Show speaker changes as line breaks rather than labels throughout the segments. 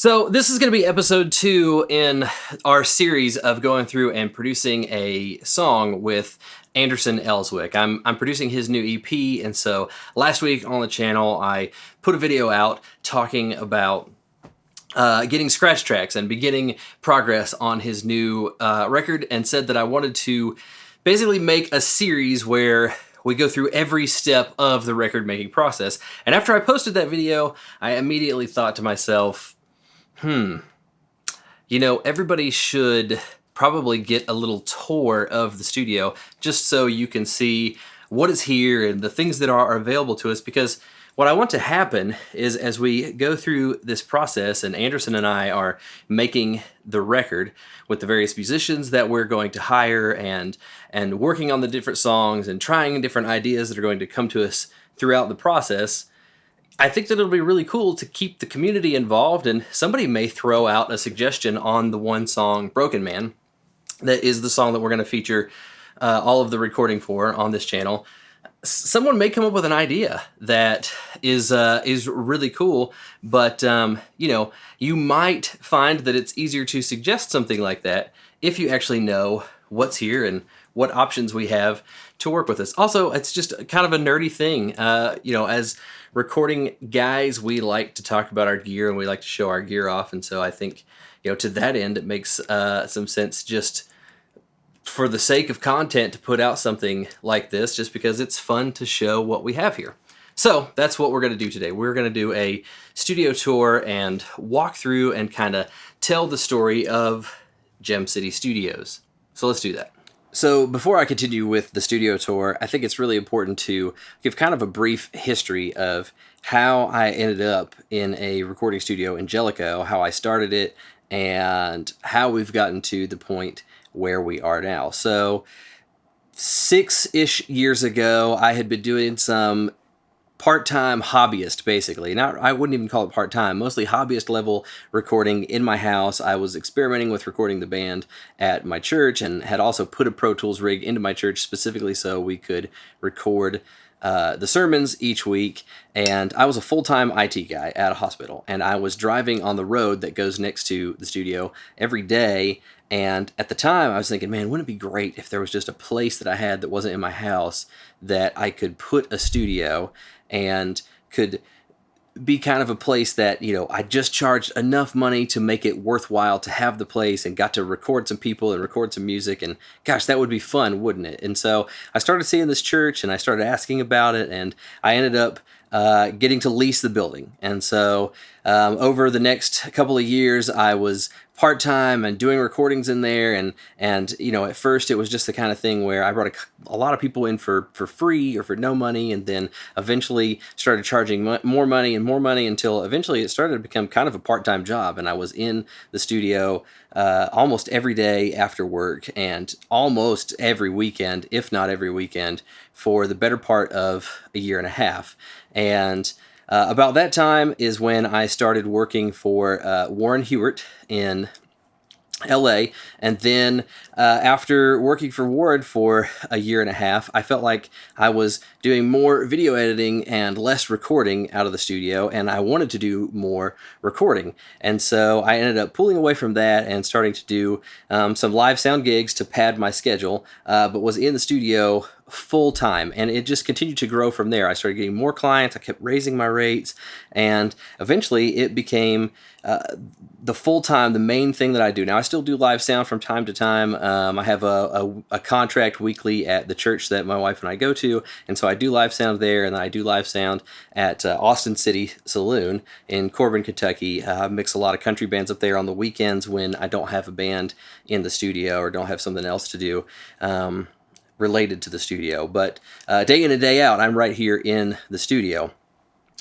So this is going to be episode 2 in our series of going through and producing a song with Anderson Ellswick. I'm producing his new EP, and so last week on the channel I put a video out talking about getting scratch tracks and beginning progress on his new record, and said that I wanted to basically make a series where we go through every step of the record making process. And after I posted that video, I immediately thought to myself, everybody should probably get a little tour of the studio just so you can see what is here and the things that are available to us. Because what I want to happen is, as we go through this process and Anderson and I are making the record with the various musicians that we're going to hire and working on the different songs and trying different ideas that are going to come to us throughout the process, I think that it'll be really cool to keep the community involved, and somebody may throw out a suggestion on the one song, Broken Man, that is the song that we're going to feature all of the recording for on this channel. Someone may come up with an idea that is really cool, but you might find that it's easier to suggest something like that if you actually know what's here and what options we have to work with us. Also, it's just kind of a nerdy thing. As recording guys, we like to talk about our gear and we like to show our gear off, and so I think, to that end, it makes some sense just for the sake of content to put out something like this, just because it's fun to show what we have here. So that's what we're going to do today. We're going to do a studio tour and walk through and kind of tell the story of Gem City Studios. So let's do that. So before I continue with the studio tour, I think it's really important to give kind of a brief history of how I ended up in a recording studio in Jellicoe, how I started it, and how we've gotten to the point where we are now. So 6-ish years ago, I had been doing some part-time hobbyist, basically. Now, I wouldn't even call it part-time, mostly hobbyist level recording in my house. I was experimenting with recording the band at my church and had also put a Pro Tools rig into my church specifically so we could record the sermons each week. And I was a full-time IT guy at a hospital, and I was driving on the road that goes next to the studio every day. And at the time, I was thinking, man, wouldn't it be great if there was just a place that I had that wasn't in my house that I could put a studio and could be kind of a place that, I just charged enough money to make it worthwhile to have the place and got to record some people and record some music. And gosh, that would be fun, wouldn't it? And so I started seeing this church and I started asking about it, and I ended up getting to lease the building. And so over the next couple of years, I was part-time and doing recordings in there, and at first it was just the kind of thing where I brought a lot of people in for free or for no money, and then eventually started charging more money until eventually it started to become kind of a part-time job, and I was in the studio almost every day after work and almost every weekend, if not every weekend, for the better part of a year and a half. And about that time is when I started working for Warren Hewart in LA, and then after working for Warren for a year and a half, I felt like I was doing more video editing and less recording out of the studio, and I wanted to do more recording. And so I ended up pulling away from that and starting to do some live sound gigs to pad my schedule, but was in the studio full time, and it just continued to grow from there. I started getting more clients, I kept raising my rates, and eventually it became the full-time, the main thing that I do. Now, I still do live sound from time to time. I have a contract weekly at the church that my wife and I go to, and so I do live sound there, and then I do live sound at Austin City Saloon in Corbin, Kentucky. I mix a lot of country bands up there on the weekends when I don't have a band in the studio or don't have something else to do related to the studio. But day in and day out, I'm right here in the studio.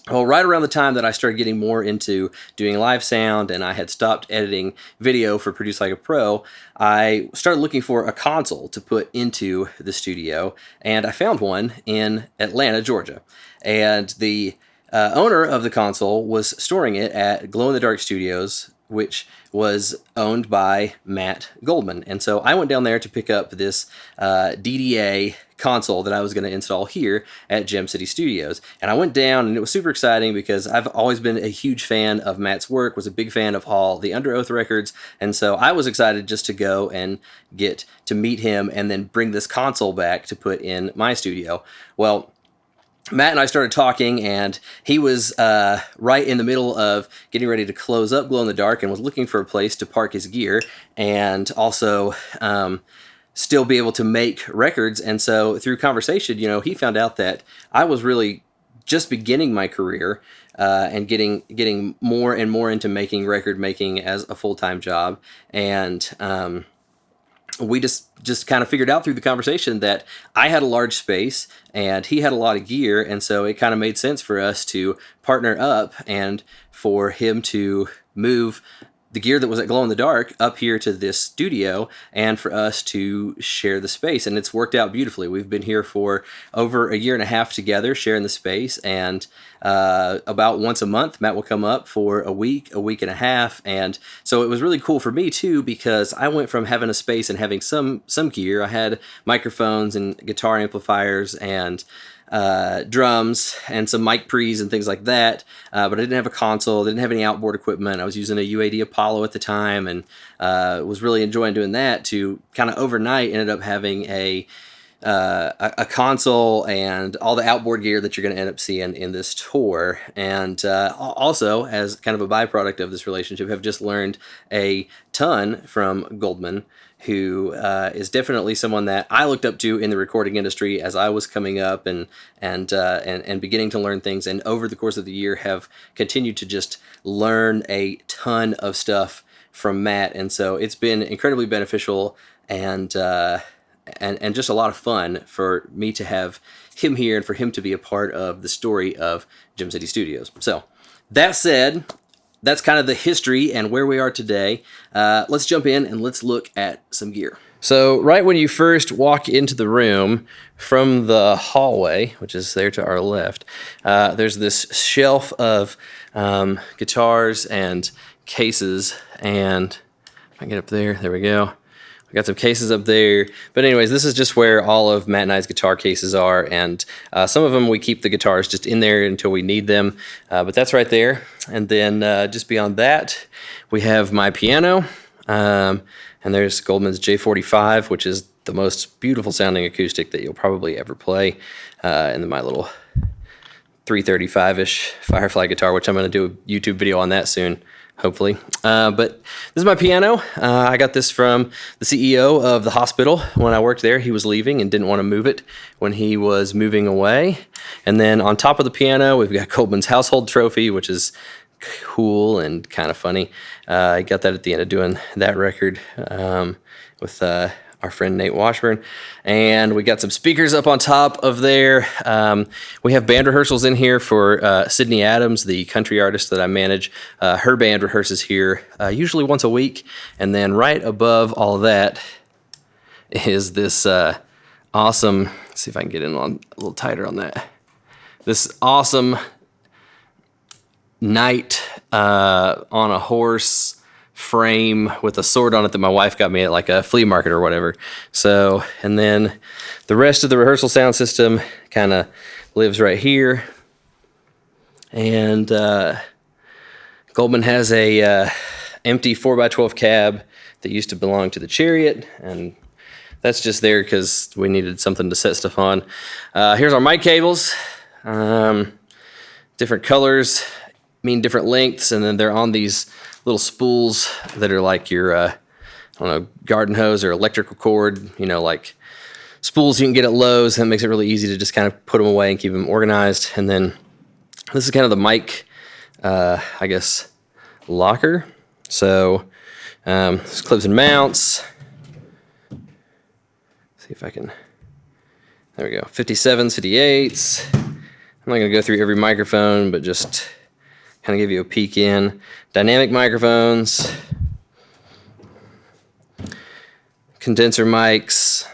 Well, right around the time that I started getting more into doing live sound and I had stopped editing video for Produce Like a Pro, I started looking for a console to put into the studio, and I found one in Atlanta, Georgia. And the owner of the console was storing it at Glow in the Dark Studios which was owned by Matt Goldman. And so I went down there to pick up this DDA console that I was going to install here at Gem City Studios. And I went down, and it was super exciting because I've always been a huge fan of Matt's work, was a big fan of all the Under Oath records. And so I was excited just to go and get to meet him and then bring this console back to put in my studio. Well, Matt and I started talking, and he was right in the middle of getting ready to close up Glow in the Dark and was looking for a place to park his gear and also still be able to make records. And so through conversation, he found out that I was really just beginning my career and getting more and more into making record making as a full-time job. And we just kind of figured out through the conversation that I had a large space and he had a lot of gear, and so it kind of made sense for us to partner up and for him to move the gear that was at Glow in the Dark up here to this studio and for us to share the space. And it's worked out beautifully. We've been here for over a year and a half together sharing the space, and about once a month Matt will come up for a week and a half. And so it was really cool for me too, because I went from having a space and having some gear. I had microphones and guitar amplifiers and drums and some mic pre's and things like that, but I didn't have a console, didn't have any outboard equipment. I was using a UAD Apollo at the time, and was really enjoying doing that. To kind of overnight ended up having a console and all the outboard gear that you're going to end up seeing in this tour. And also, as kind of a byproduct of this relationship, have just learned a ton from Goldman, who is definitely someone that I looked up to in the recording industry as I was coming up and beginning to learn things. And over the course of the year, have continued to just learn a ton of stuff from Matt. And so it's been incredibly beneficial and just a lot of fun for me to have him here and for him to be a part of the story of Gem City Studios. So that said, that's kind of the history and where we are today. Let's jump in and let's look at some gear. So right when you first walk into the room from the hallway, which is there to our left, there's this shelf of guitars and cases. And if I can get up there we go. We got some cases up there. But anyways, this is just where all of Matt and I's guitar cases are. And some of them we keep the guitars just in there until we need them. But that's right there. And then just beyond that, we have my piano. And there's Goldman's J45, which is the most beautiful sounding acoustic that you'll probably ever play. And then my little 335-ish Firefly guitar, which I'm going to do a YouTube video on that soon, hopefully. But this is my piano. I got this from the CEO of the hospital when I worked there. He was leaving and didn't want to move it when he was moving away. And then on top of the piano, we've got Goldman's household trophy, which is cool and kind of funny. I got that at the end of doing that record with our friend Nate Washburn. And we got some speakers up on top of there. We have band rehearsals in here for Sydney Adams, the country artist that I manage. Her band rehearses here usually once a week. And then right above all of that is this awesome, let's see if I can get in on a little tighter on that. This awesome knight on a horse frame with a sword on it that my wife got me at like a flea market or whatever. So, and then the rest of the rehearsal sound system kind of lives right here. And Goldman has a empty 4x12 cab that used to belong to the Chariot, and that's just there because we needed something to set stuff on. Here's our mic cables, different colors, mean different lengths, and then they're on these little spools that are like your, I don't know, garden hose or electrical cord, like spools you can get at Lowe's. That makes it really easy to just kind of put them away and keep them organized. And then this is kind of the mic, I guess, locker. So there's clips and mounts. See if I can, there we go, 57s, 58s. I'm not going to go through every microphone, but just kind of give you a peek in. Dynamic microphones, condenser mics.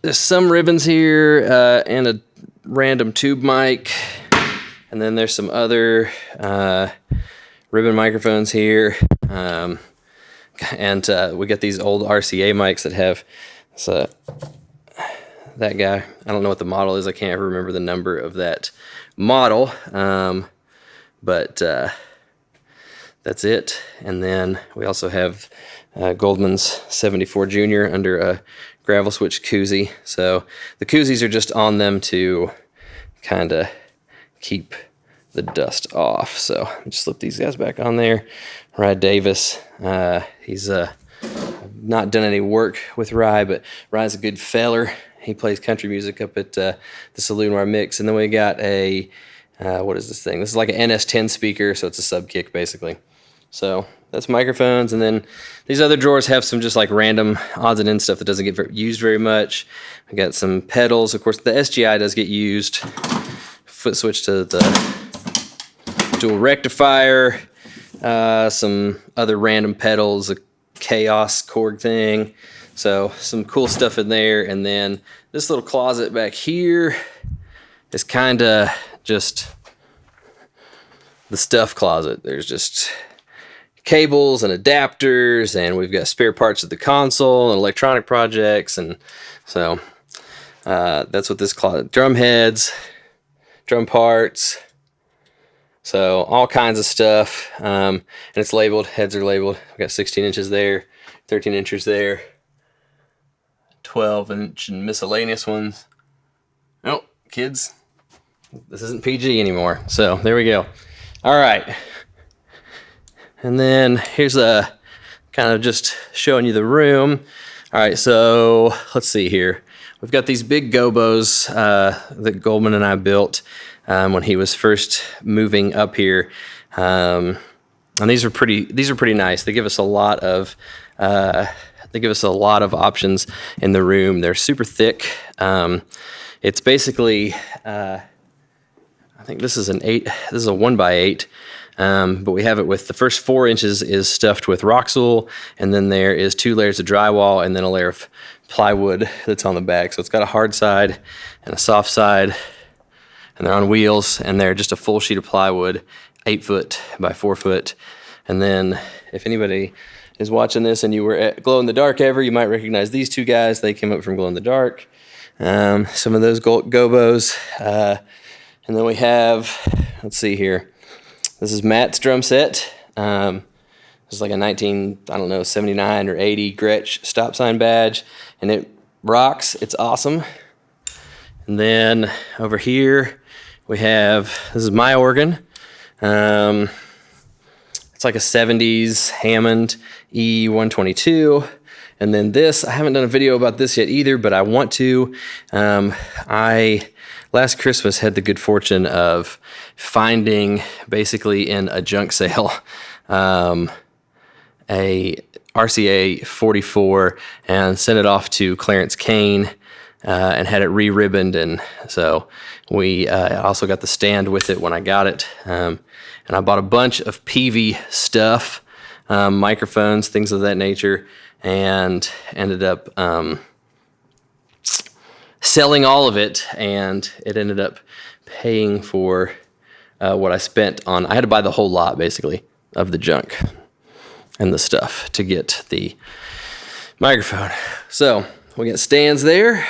There's some ribbons here and a random tube mic. And then there's some other ribbon microphones here. And we got these old RCA mics that have that guy. I don't know what the model is. I can't ever remember the number of that model. But that's it. And then we also have Goldman's 74 Junior under a gravel switch koozie. So the koozies are just on them to kind of keep the dust off. So just slip these guys back on there. Rye Davis, he's not done any work with Rye, but Rye's a good feller. He plays country music up at the saloon where I mix. And then we got a, what is this thing? This is like an NS10 speaker, so it's a sub kick basically. So that's microphones. And then these other drawers have some just like random odds and ends stuff that doesn't get used very much. I got some pedals. Of course, the SGI does get used. Foot switch to the dual rectifier. Some other random pedals, a Chaos Korg thing. So some cool stuff in there. And then this little closet back here is kind of just the stuff closet. There's just cables and adapters, and we've got spare parts of the console and electronic projects. And so that's what this closet, drum heads, drum parts. So all kinds of stuff, and it's labeled, heads are labeled. I've got 16 inches there, 13 inches there, 12-inch and miscellaneous ones. Oh, kids, this isn't PG anymore. So there we go. All right. And then here's a kind of just showing you the room. All right, so let's see here. We've got these big gobos that Goldman and I built when he was first moving up here, and these are pretty nice. They give us a lot of options in the room. They're super thick. It's basically I think this is an 8. This is a 1x8. But we have it with the first 4 inches is stuffed with Roxul, and then there is 2 layers of drywall and then a layer of plywood that's on the back. So it's got a hard side and a soft side, and they're on wheels, and they're just a full sheet of plywood, 8 foot by 4 foot. And then if anybody is watching this and you were at Glow in the Dark ever, you might recognize these 2 guys. They came up from Glow in the Dark. Some of those gobos. And then we have, let's see here. This is Matt's drum set. This is like a 79 or 80 Gretsch stop sign badge, and it rocks. It's awesome. And then over here we have, this is my organ. It's like a 70s Hammond E122. And then this, I haven't done a video about this yet either, but I want to. I last Christmas had the good fortune of finding basically in a junk sale a RCA 44 and sent it off to Clarence Kane and had it re-ribboned. And so we also got the stand with it when I got it. And I bought a bunch of PV stuff, microphones, things of that nature, and ended up selling all of it, and it ended up paying for what I spent on. I had to buy the whole lot, basically, of the junk and the stuff to get the microphone. So we got stands there.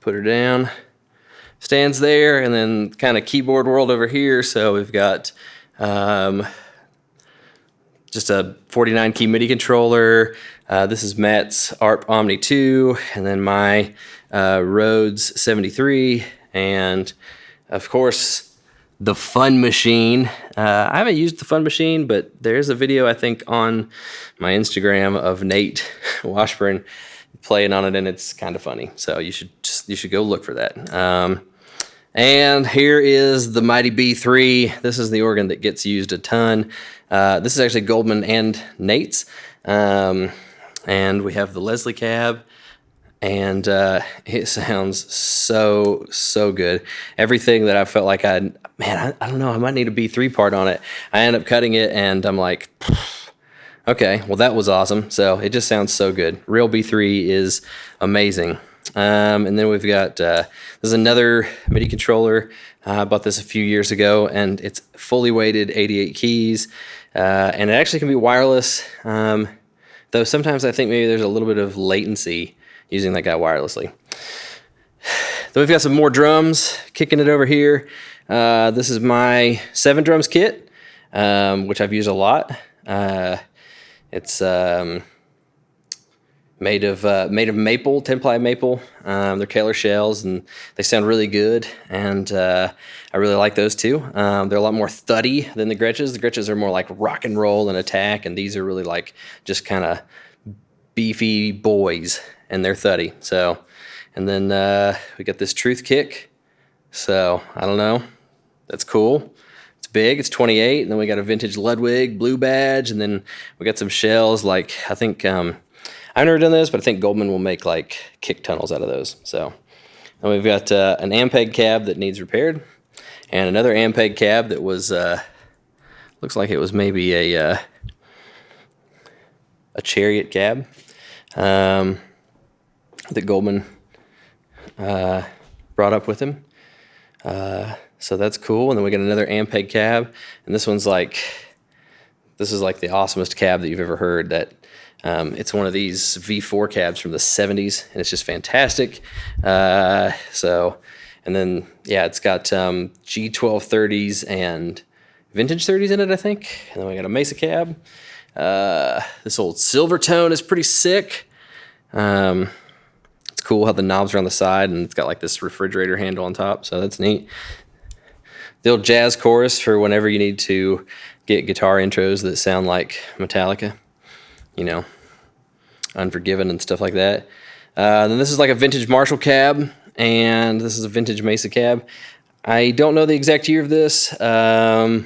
Put her down. Stands there, and then kind of keyboard world over here. So we've got just a 49 key MIDI controller. This is Matt's ARP Omni 2, and then my Rhodes 73, and of course the Fun Machine. I haven't used the Fun Machine, but there's a video I think on my Instagram of Nate Washburn playing on it, and it's kind of funny. So you should go look for that. And here is the Mighty B3. This is the organ that gets used a ton. This is actually Goldman and Nate's. And we have the Leslie cab, and it sounds so good. Everything that I felt like I don't know, I might need a B3 part on it. I end up cutting it, and I'm like, okay, well that was awesome. So it just sounds so good. Real B3 is amazing. And then we've got, this is another MIDI controller. I bought this a few years ago, and it's fully weighted, 88 keys, and it actually can be wireless, though sometimes I think maybe there's a little bit of latency using that guy wirelessly. Then we've got some more drums, kicking it over here. This is my 7 drums kit, which I've used a lot. It's made of maple, 10-ply maple. They're Keller shells, and they sound really good, and I really like those too. They're a lot more thuddy than the Gretches. The Gretches are more like rock and roll and attack, and these are really like just kind of beefy boys, and they're thuddy. So, and then we got this Truth kick. So I don't know. That's cool. It's big. It's 28. And then we got a vintage Ludwig blue badge, and then we got some shells. Like I think I've never done this, but I think Goldman will make like kick tunnels out of those. So, and we've got an Ampeg cab that needs repaired, and another Ampeg cab that was looks like it was maybe a Chariot cab that Goldman brought up with him. So that's cool. And then we got another Ampeg cab, and this is like the awesomest cab that you've ever heard. That it's one of these V4 cabs from the 70s, and it's just fantastic. So, and then yeah, it's got G12 30s and vintage 30s in it, I think. And then we got a Mesa cab. This old Silvertone is pretty sick. It's cool how the knobs are on the side, and it's got like this refrigerator handle on top, so that's neat. The old jazz chorus for whenever you need to get guitar intros that sound like Metallica, you know, Unforgiven and stuff like that. Then this is like a vintage Marshall cab, and this is a vintage Mesa cab. I don't know the exact year of this. I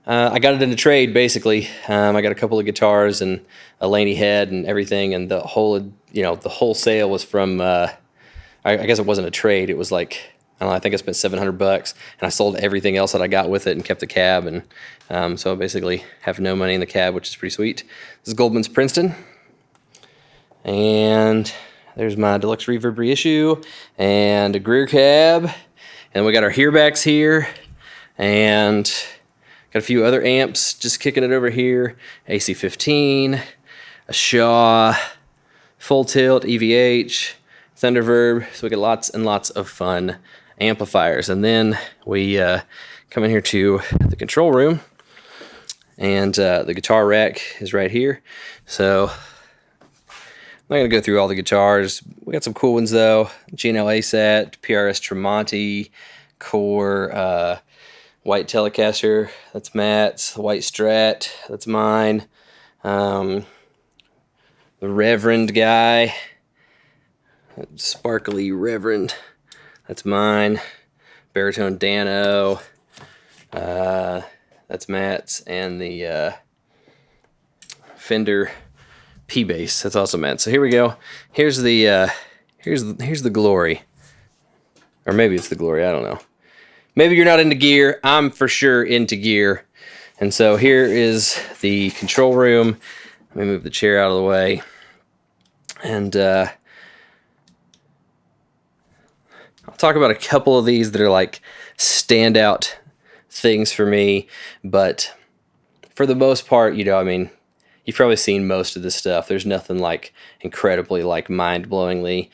got it in a trade, basically. I got a couple of guitars and a Laney head and everything, and the whole sale was from, I guess it wasn't a trade. It was like, I don't know, I think I spent $700, and I sold everything else that I got with it and kept the cab, and so I basically have no money in the cab, which is pretty sweet. This is Goldman's Princeton, and there's my deluxe reverb reissue, and a Greer cab, and we got our hearbacks here, and got a few other amps just kicking it over here. AC-15, a Shaw, full tilt, EVH, Thunderverb. So we get lots and lots of fun amplifiers. And then we come in here to the control room, and the guitar rack is right here. So I'm not going to go through all the guitars. We got some cool ones though. G&L ASAT, PRS Tremonti, Core, white Telecaster, that's Matt's. The white Strat, that's mine. The Reverend guy, sparkly Reverend, that's mine. Baritone Dano, that's Matt's. And the Fender P-Bass, that's also Matt's. So here we go. Here's the here's the glory, or maybe it's the glory. I don't know. Maybe you're not into gear. I'm for sure into gear. And so here is the control room. Let me move the chair out of the way. And I'll talk about a couple of these that are like standout things for me. But for the most part, I mean, you've probably seen most of this stuff. There's nothing like incredibly like mind-blowingly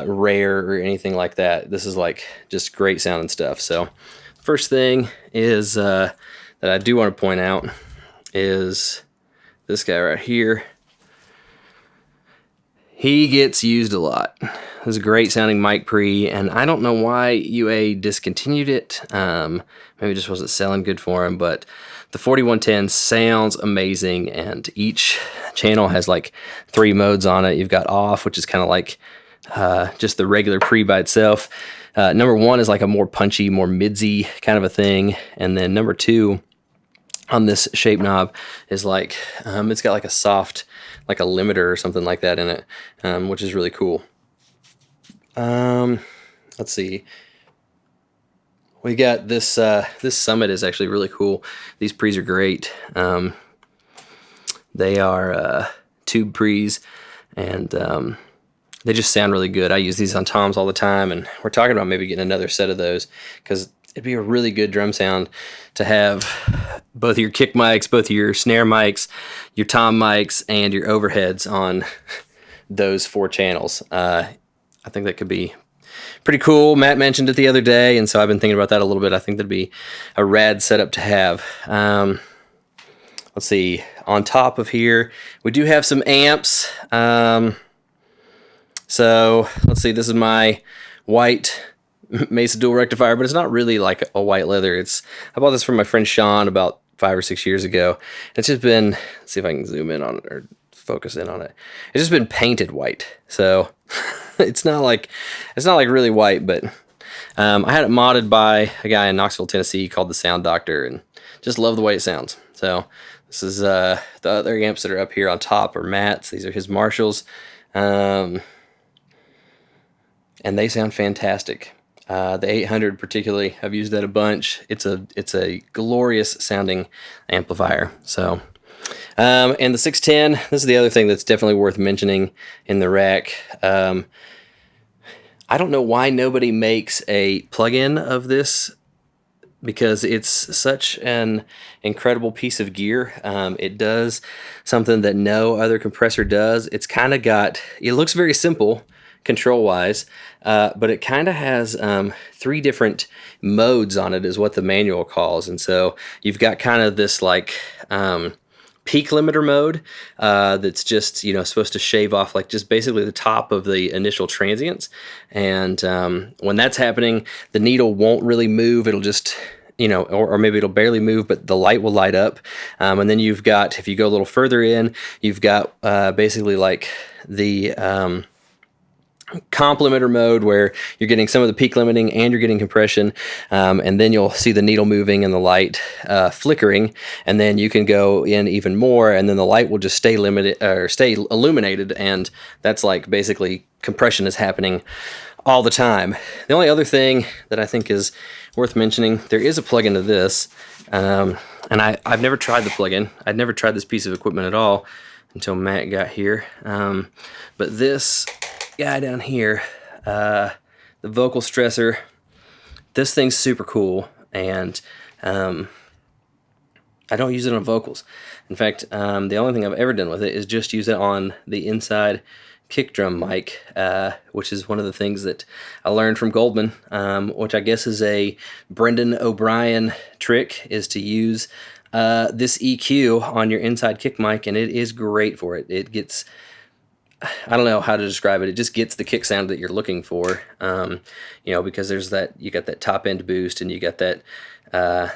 rare or anything like that. This is like just great sounding stuff. So first thing is that I do want to point out is this guy right here. He gets used a lot. This is a great sounding mic pre, and I don't know why UA discontinued it. Maybe it just wasn't selling good for him, but the 4110 sounds amazing, and each channel has like 3 modes on it. You've got off, which is kind of like just the regular pre by itself. Number 1 is like a more punchy, more midsy kind of a thing, and then number 2 on this shape knob is like it's got like a soft, like a limiter or something like that in it, which is really cool. Let's see. We got this this Summit is actually really cool. These pre's are great. They are tube pre's, and They just sound really good. I use these on toms all the time, and we're talking about maybe getting another set of those because it'd be a really good drum sound to have both your kick mics, both your snare mics, your tom mics, and your overheads on those 4 channels. I think that could be pretty cool. Matt mentioned it the other day, and so I've been thinking about that a little bit. I think that'd be a rad setup to have. Let's see. On top of here, we do have some amps. So let's see. This is my white Mesa dual rectifier, but it's not really like a white leather. I bought this from my friend Sean about 5 or 6 years ago. It's just been, let's see if I can zoom in on it or focus in on it. It's just been painted white. So it's not like really white, but I had it modded by a guy in Knoxville, Tennessee called the Sound Doctor, and just love the way it sounds. So this is the other amps that are up here on top are Matt's. These are his Marshalls. And they sound fantastic. The 800 particularly, I've used that a bunch. It's a glorious sounding amplifier. So, and the 610, this is the other thing that's definitely worth mentioning in the rack. I don't know why nobody makes a plug-in of this, because it's such an incredible piece of gear. It does something that no other compressor does. It's kind of it looks very simple control-wise, but it kind of has 3 different modes on it is what the manual calls. And so you've got kind of this like peak limiter mode that's just, supposed to shave off like just basically the top of the initial transients. And when that's happening, the needle won't really move. It'll just, or maybe it'll barely move, but the light will light up. And then you've got, if you go a little further in, you've got basically like the comp limiter mode where you're getting some of the peak limiting and you're getting compression, and then you'll see the needle moving and the light flickering, and then you can go in even more, and then the light will just stay illuminated, and that's like basically compression is happening all the time. The only other thing that I think is worth mentioning, there is a plug-in to this, and I've never tried the plug-in. I'd never tried this piece of equipment at all until Matt got here, but this guy down here, the vocal stressor, this thing's super cool, and I don't use it on vocals. In fact, the only thing I've ever done with it is just use it on the inside kick drum mic, which is one of the things that I learned from Goldman, which I guess is a Brendan O'Brien trick, is to use this EQ on your inside kick mic, and it is great for it. It gets, I don't know how to describe it. It just gets the kick sound that you're looking for, because there's that, you got that top end boost, and you got that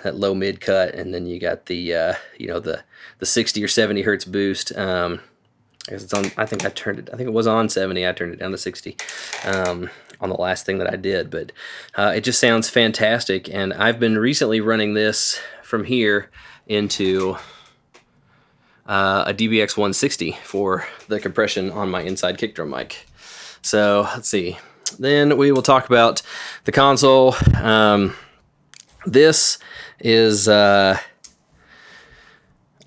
low mid cut, and then you got the the 60 or 70 hertz boost. I guess it's on. I think it was on 70. I turned it down to 60 on the last thing that I did, but it just sounds fantastic. And I've been recently running this from here into a DBX 160 for the compression on my inside kick drum mic. So let's see. Then we will talk about the console. This is a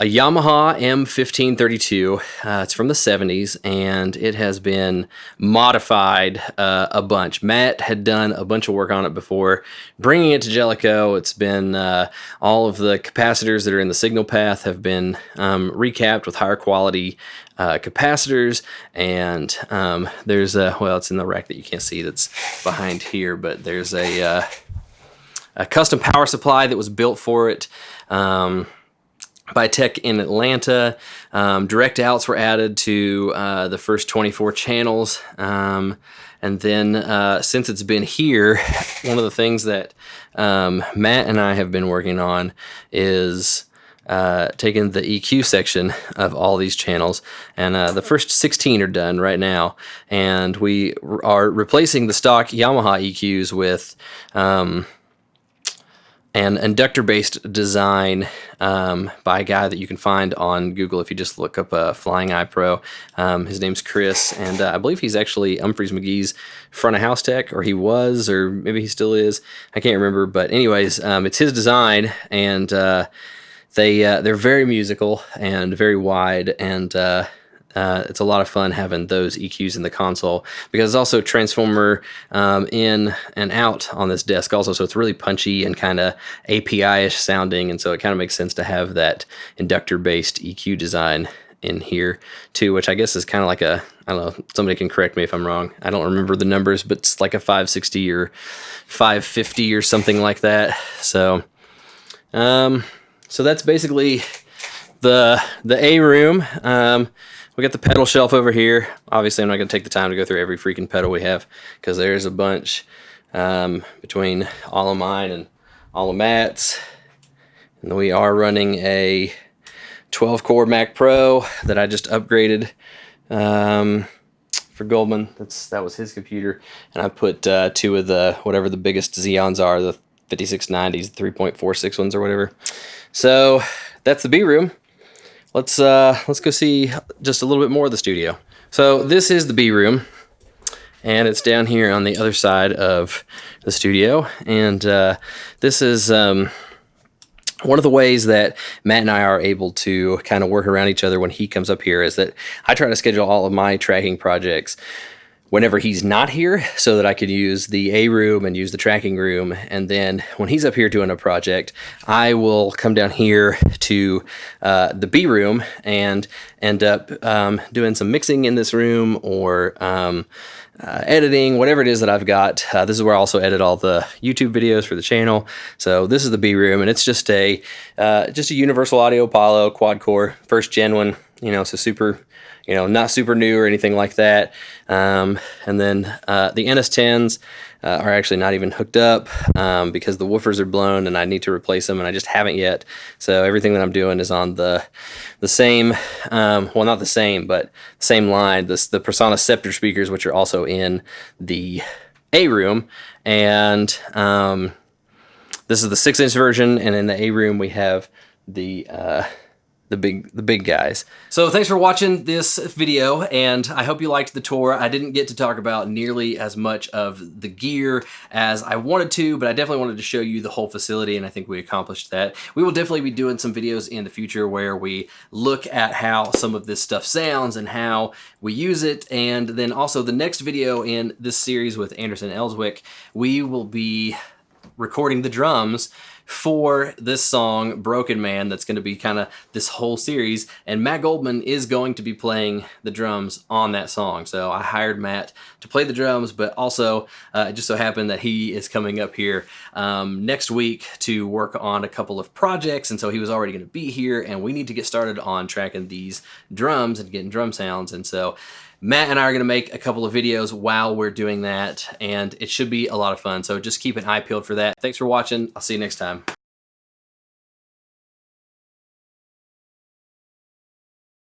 Yamaha M1532. It's from the 70s, and it has been modified a bunch. Matt had done a bunch of work on it before bringing it to Jellicoe. It's been all of the capacitors that are in the signal path have been recapped with higher quality capacitors, and there's it's in the rack that you can't see that's behind here, but there's a custom power supply that was built for it by Tech in Atlanta. Direct outs were added to the first 24 channels. And then since it's been here, one of the things that Matt and I have been working on is taking the EQ section of all these channels. And the first 16 are done right now. And we are replacing the stock Yamaha EQs with an inductor-based design by a guy that you can find on Google if you just look up Flying Eye Pro. His name's Chris, and I believe he's actually Humphreys McGee's front of house tech, or he was, or maybe he still is. I can't remember, but anyways, it's his design, and they're very musical and very wide, and it's a lot of fun having those EQs in the console, because it's also transformer in and out on this desk also, so it's really punchy and kind of API-ish sounding, and so it kind of makes sense to have that inductor-based EQ design in here too, which I guess is kind of like a, I don't know, somebody can correct me if I'm wrong, I don't remember the numbers, but it's like a 560 or 550 or something like that. So so that's basically the A room. We got the pedal shelf over here. Obviously, I'm not going to take the time to go through every freaking pedal we have, because there's a bunch between all of mine and all of Matt's. And we are running a 12-core Mac Pro that I just upgraded for Goldman. That was his computer, and I put two of the whatever the biggest Xeons are, the 5690s, 3.46 ones or whatever. So that's the B room. Let's go see just a little bit more of the studio. So this is the B room, and it's down here on the other side of the studio. And this is one of the ways that Matt and I are able to kind of work around each other when he comes up here is that I try to schedule all of my tracking projects whenever he's not here, so that I could use the A room and use the tracking room. And then when he's up here doing a project, I will come down here to the B room and end up doing some mixing in this room, or editing, whatever it is that I've got. This is where I also edit all the YouTube videos for the channel. So this is the B room, and it's just a Universal Audio Apollo quad core, first gen one, so super, not super new or anything like that. And then the NS10s are actually not even hooked up because the woofers are blown and I need to replace them, and I just haven't yet. So everything that I'm doing is on the same, well, not the same, but same line, the Persona Scepter speakers, which are also in the A room. And this is the 6-inch version, and in the A room we have the big guys. So thanks for watching this video, and I hope you liked the tour. I didn't get to talk about nearly as much of the gear as I wanted to, but I definitely wanted to show you the whole facility, and I think we accomplished that. We will definitely be doing some videos in the future where we look at how some of this stuff sounds and how we use it. And then also the next video in this series with Anderson Elswick, we will be recording the drums for this song Broken Man. That's going to be kind of this whole series, and Matt Goldman is going to be playing the drums on that song. So I hired Matt to play the drums, but also it just so happened that he is coming up here next week to work on a couple of projects, and so he was already going to be here, and we need to get started on tracking these drums and getting drum sounds. And so Matt and I are going to make a couple of videos while we're doing that, and it should be a lot of fun. So just keep an eye peeled for that. Thanks for watching. I'll see you next time.